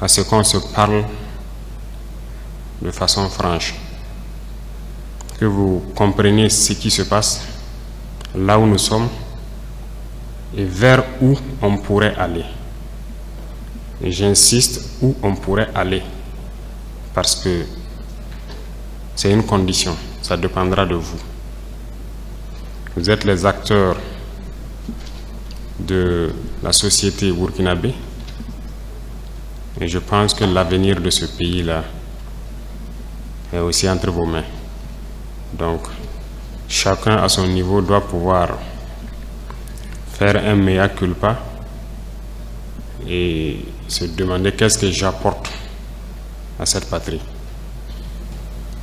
à ce qu'on se parle de façon franche, que vous compreniez ce qui se passe, là où nous sommes et vers où on pourrait aller. Et j'insiste, où on pourrait aller, parce que c'est une condition, ça dépendra de vous. Vous êtes les acteurs de la société burkinabé et je pense que l'avenir de ce pays-là est aussi entre vos mains. Donc, chacun à son niveau doit pouvoir faire un mea culpa et se demander qu'est-ce que j'apporte à cette patrie.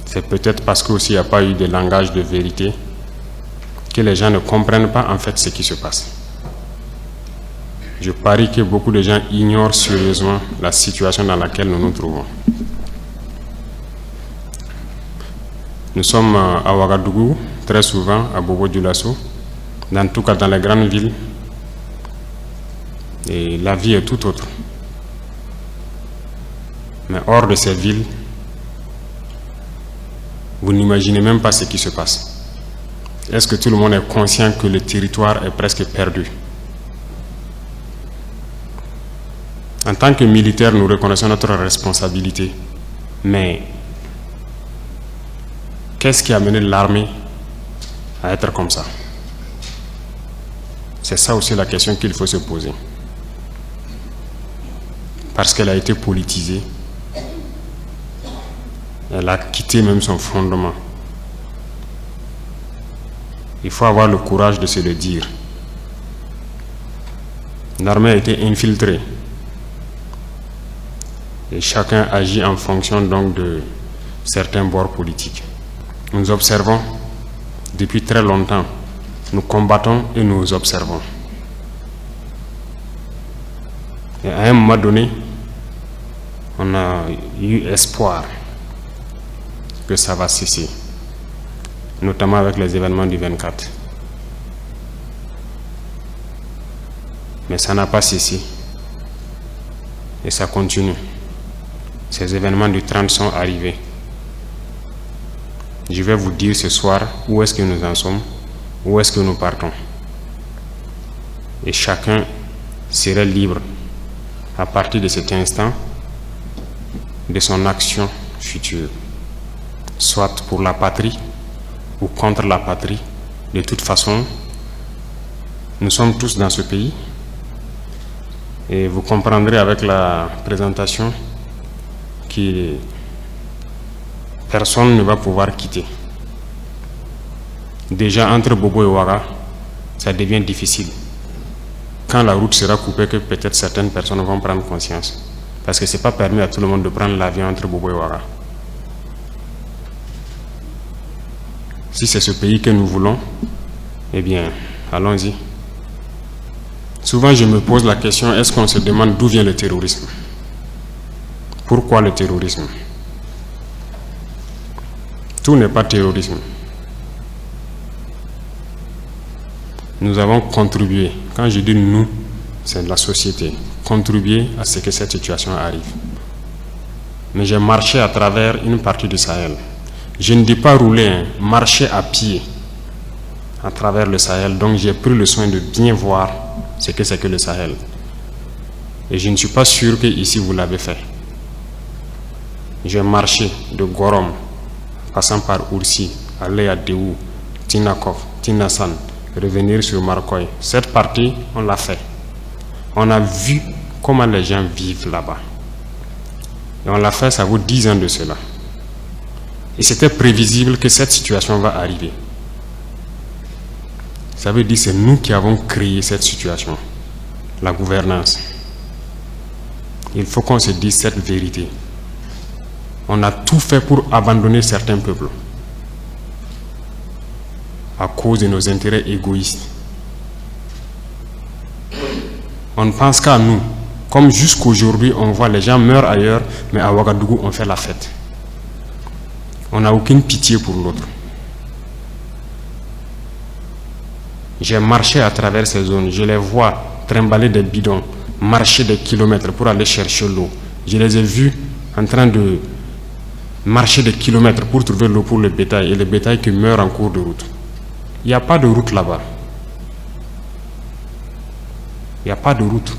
C'est peut-être parce qu'aussi il n'y a pas eu de langage de vérité que les gens ne comprennent pas en fait ce qui se passe. Je parie que beaucoup de gens ignorent sérieusement la situation dans laquelle nous nous trouvons. Nous sommes à Ouagadougou, très souvent à Bobo-Dioulasso, dans tout cas dans les grandes villes, et la vie est tout autre. Mais hors de ces villes, vous n'imaginez même pas ce qui se passe. Est-ce que tout le monde est conscient que le territoire est presque perdu? En tant que militaires, nous reconnaissons notre responsabilité. Mais qu'est-ce qui a mené l'armée à être comme ça? C'est ça aussi la question qu'il faut se poser. Parce qu'elle a été politisée. Elle a quitté même son fondement. Il faut avoir le courage de se le dire. L'armée a été infiltrée. Et chacun agit en fonction donc de certains bords politiques. Nous observons depuis très longtemps. Nous combattons et nous observons. Et à un moment donné, on a eu espoir que ça va cesser, notamment avec les événements du 24. Mais ça n'a pas cessé. Et ça continue. Ces événements du 30 sont arrivés. Je vais vous dire ce soir où est-ce que nous en sommes, où est-ce que nous partons. Et chacun serait libre, à partir de cet instant, de son action future, soit pour la patrie ou contre la patrie. De toute façon, nous sommes tous dans ce pays et vous comprendrez avec la présentation que personne ne va pouvoir quitter. Déjà entre Bobo et Ouaga, ça devient difficile. Quand la route sera coupée, que peut-être certaines personnes vont prendre conscience. Parce que ce n'est pas permis à tout le monde de prendre l'avion entre Bobo et Ouaga. Si c'est ce pays que nous voulons, eh bien, allons-y. Souvent, je me pose la question, est-ce qu'on se demande d'où vient le terrorisme? Pourquoi le terrorisme? Tout n'est pas terrorisme. Nous avons contribué, quand je dis nous, c'est la société, contribué à ce que cette situation arrive. Mais j'ai marché à travers une partie du Sahel. Je ne dis pas rouler, marcher à pied à travers le Sahel. Donc j'ai pris le soin de bien voir ce que c'est que le Sahel. Et je ne suis pas sûr que ici vous l'avez fait. J'ai marché de Gorom, passant par Oursi, aller à Déou, Tinakov, Tinasan, revenir sur Marcoy. Cette partie, on l'a fait. On a vu comment les gens vivent là-bas. Et on l'a fait, ça vaut 10 ans de cela. Et c'était prévisible que cette situation va arriver. Ça veut dire que c'est nous qui avons créé cette situation. La gouvernance. Il faut qu'on se dise cette vérité. On a tout fait pour abandonner certains peuples à cause de nos intérêts égoïstes. On ne pense qu'à nous. Comme jusqu'aujourd'hui, on voit les gens meurent ailleurs, mais à Ouagadougou, on fait la fête. On n'a aucune pitié pour l'autre. J'ai marché à travers ces zones, je les vois trimballer des bidons, marcher des kilomètres pour aller chercher l'eau, Je les ai vus en train de marcher des kilomètres pour trouver l'eau pour le bétail et le bétail qui meurt en cours de route. Il n'y a pas de route là-bas. Il n'y a pas de route.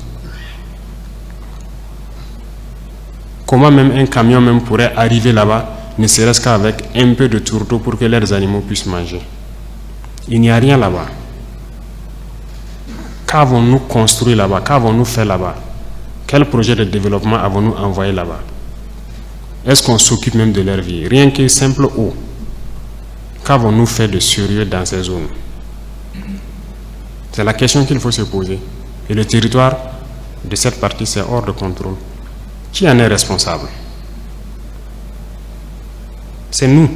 Comment même un camion même pourrait arriver là-bas, ne serait-ce qu'avec un peu de tourteau pour que leurs animaux puissent manger? Il n'y a rien là-bas. Qu'avons-nous construit là-bas? Qu'avons-nous fait là-bas? Quel projet de développement avons-nous envoyé là-bas? Est-ce qu'on s'occupe même de leur vie? Rien que simple eau. Qu'avons-nous fait de sérieux dans ces zones? C'est la question qu'il faut se poser. Et le territoire de cette partie, c'est hors de contrôle. Qui en est responsable? C'est nous.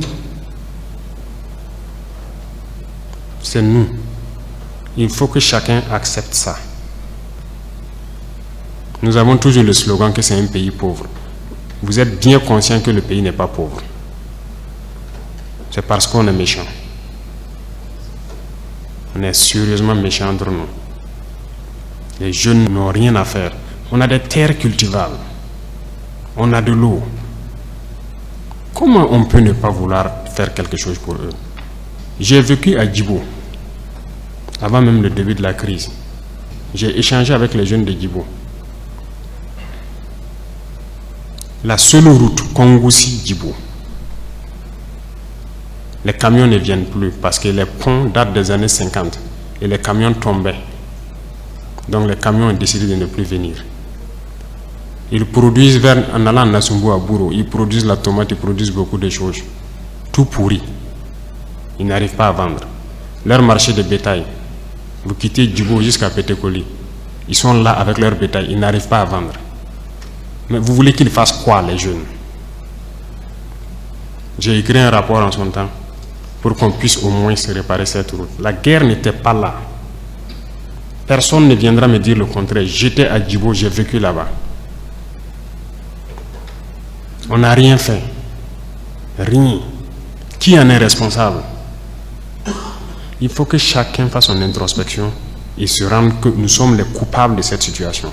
C'est nous. Il faut que chacun accepte ça. Nous avons toujours le slogan que c'est un pays pauvre. Vous êtes bien conscient que le pays n'est pas pauvre. C'est parce qu'on est méchant. On est sérieusement méchant entre nous. Les jeunes n'ont rien à faire. On a des terres cultivables. On a de l'eau. Comment on peut ne pas vouloir faire quelque chose pour eux? J'ai vécu à Djibo, avant même le début de la crise. J'ai échangé avec les jeunes de Djibo. La seule route Kongoussi-Djibo, les camions ne viennent plus parce que les ponts datent des années 50 et les camions tombaient. Donc les camions ont décidé de ne plus venir. Ils produisent en allant à Nassumbu à Bouro, ils produisent la tomate, ils produisent beaucoup de choses. Tout pourri. Ils n'arrivent pas à vendre. Leur marché de bétail, vous quittez Djibo jusqu'à Pétékoli, ils sont là avec leur bétail, ils n'arrivent pas à vendre. Mais vous voulez qu'ils fassent quoi, les jeunes? J'ai écrit un rapport en son temps pour qu'on puisse au moins se réparer cette route. La guerre n'était pas là. Personne ne viendra me dire le contraire. J'étais à Djibo, j'ai vécu là-bas. On n'a rien fait. Rien. Qui en est responsable? Il faut que chacun fasse son introspection et se rende que nous sommes les coupables de cette situation.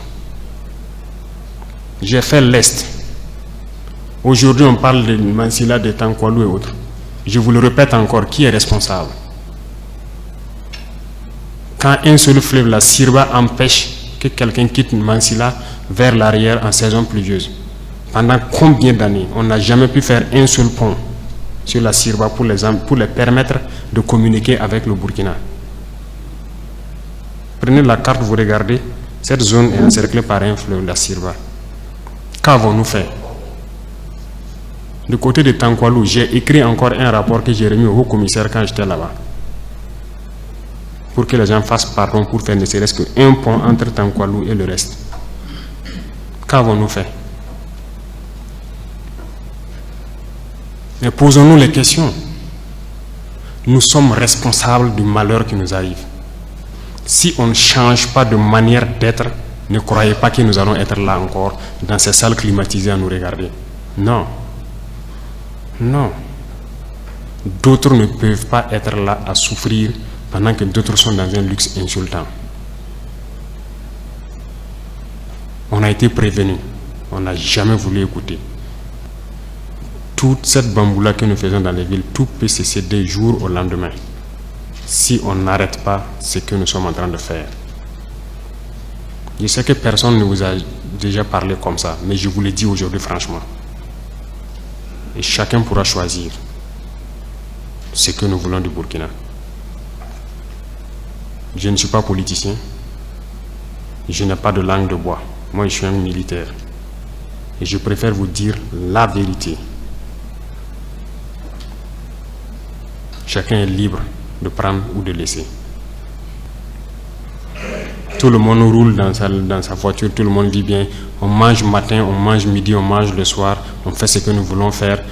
J'ai fait l'Est. Aujourd'hui, on parle de Mansilla, de Tankwalou et autres. Je vous le répète encore, qui est responsable? Quand un seul fleuve, la Sirba, empêche que quelqu'un quitte Mansilla vers l'arrière en saison pluvieuse, pendant combien d'années on n'a jamais pu faire un seul pont sur la Sirba pour les permettre de communiquer avec le Burkina? Prenez la carte, vous regardez, cette zone est encerclée par un fleuve, la Sirba. Qu'avons-nous fait? Du côté de Tankwalou, j'ai écrit encore un rapport que j'ai remis au haut-commissaire quand j'étais là-bas, pour que les gens fassent pardon pour faire ne serait-ce qu'un pont entre Tankwalou et le reste. Qu'avons-nous fait? Mais posons-nous les questions. Nous sommes responsables du malheur qui nous arrive. Si on ne change pas de manière d'être, ne croyez pas que nous allons être là encore, dans ces salles climatisées à nous regarder. Non. Non. D'autres ne peuvent pas être là à souffrir pendant que d'autres sont dans un luxe insultant. On a été prévenus. On n'a jamais voulu écouter. Toute cette bamboula que nous faisons dans les villes, tout peut cesser du jour au lendemain. Si on n'arrête pas ce que nous sommes en train de faire. Je sais que personne ne vous a déjà parlé comme ça, mais je vous le dis aujourd'hui franchement. Et chacun pourra choisir ce que nous voulons du Burkina. Je ne suis pas politicien. Je n'ai pas de langue de bois. Moi, je suis un militaire. Et je préfère vous dire la vérité. Chacun est libre de prendre ou de laisser. Tout le monde roule dans sa voiture, tout le monde vit bien. On mange matin, on mange midi, on mange le soir. On fait ce que nous voulons faire.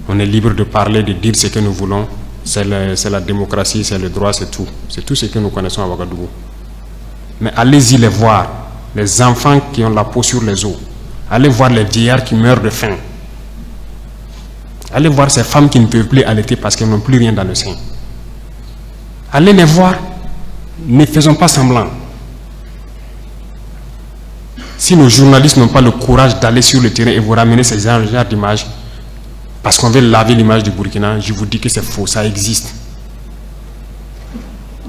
On est libre de parler, de dire ce que nous voulons. C'est la démocratie, c'est le droit, c'est tout. C'est tout ce que nous connaissons à Ouagadougou. Mais allez-y les voir. Les enfants qui ont la peau sur les os. Allez voir les vieillards qui meurent de faim. Allez voir ces femmes qui ne peuvent plus allaiter parce qu'elles n'ont plus rien dans le sein. Allez les voir. Ne faisons pas semblant. Si nos journalistes n'ont pas le courage d'aller sur le terrain et vous ramener ces genres d'images, parce qu'on veut laver l'image du Burkina, je vous dis que c'est faux, ça existe.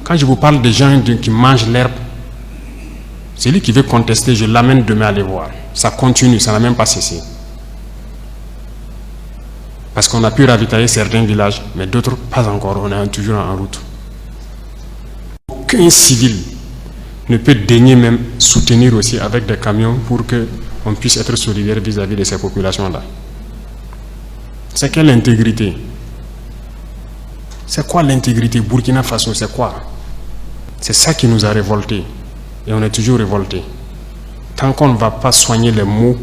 Quand je vous parle des gens qui mangent l'herbe, celui qui veut contester, je l'amène demain à aller voir. Ça continue, ça n'a même pas cessé. Parce qu'on a pu ravitailler certains villages, mais d'autres pas encore, on est toujours en route. Aucun civil ne peut daigner même soutenir aussi avec des camions pour qu'on puisse être solidaire vis-à-vis de ces populations-là. C'est quelle intégrité? C'est quoi l'intégrité? Burkina Faso, c'est quoi? C'est ça qui nous a révoltés. Et on est toujours révoltés. Tant qu'on ne va pas soigner les maux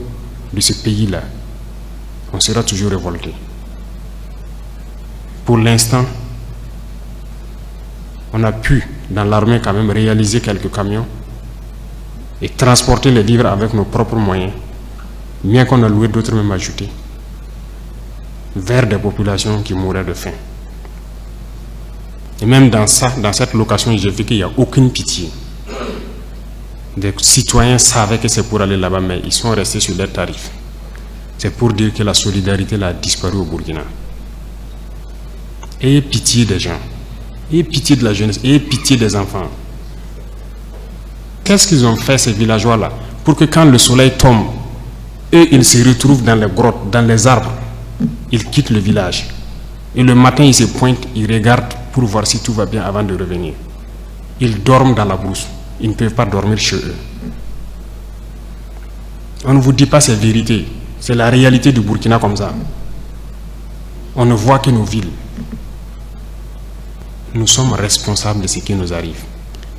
de ce pays-là, on sera toujours révoltés. Pour l'instant, on a pu, dans l'armée quand même, réaliser quelques camions et transporter les vivres avec nos propres moyens, bien qu'on a loué d'autres même ajoutés, vers des populations qui mouraient de faim. Et même dans cette location, j'ai vu qu'il n'y a aucune pitié. Des citoyens savaient que c'est pour aller là-bas, mais ils sont restés sur leurs tarifs. C'est pour dire que la solidarité là, a disparu au Burkina. Ayez pitié des gens, ayez pitié de la jeunesse, ayez pitié des enfants. Qu'est-ce qu'ils ont fait ces villageois-là pour que quand le soleil tombe, eux ils se retrouvent dans les grottes, dans les arbres, ils quittent le village. Et le matin ils se pointent, ils regardent pour voir si tout va bien avant de revenir. Ils dorment dans la brousse, ils ne peuvent pas dormir chez eux. On ne vous dit pas ces vérités, c'est la réalité du Burkina comme ça. On ne voit que nos villes. Nous sommes responsables de ce qui nous arrive.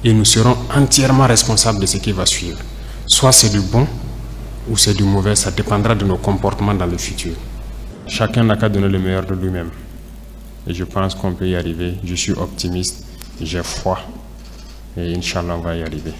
Et nous serons entièrement responsables de ce qui va suivre. Soit c'est du bon ou c'est du mauvais, ça dépendra de nos comportements dans le futur. Chacun n'a qu'à donner le meilleur de lui-même. Et je pense qu'on peut y arriver. Je suis optimiste, j'ai foi. Et Inch'Allah, on va y arriver.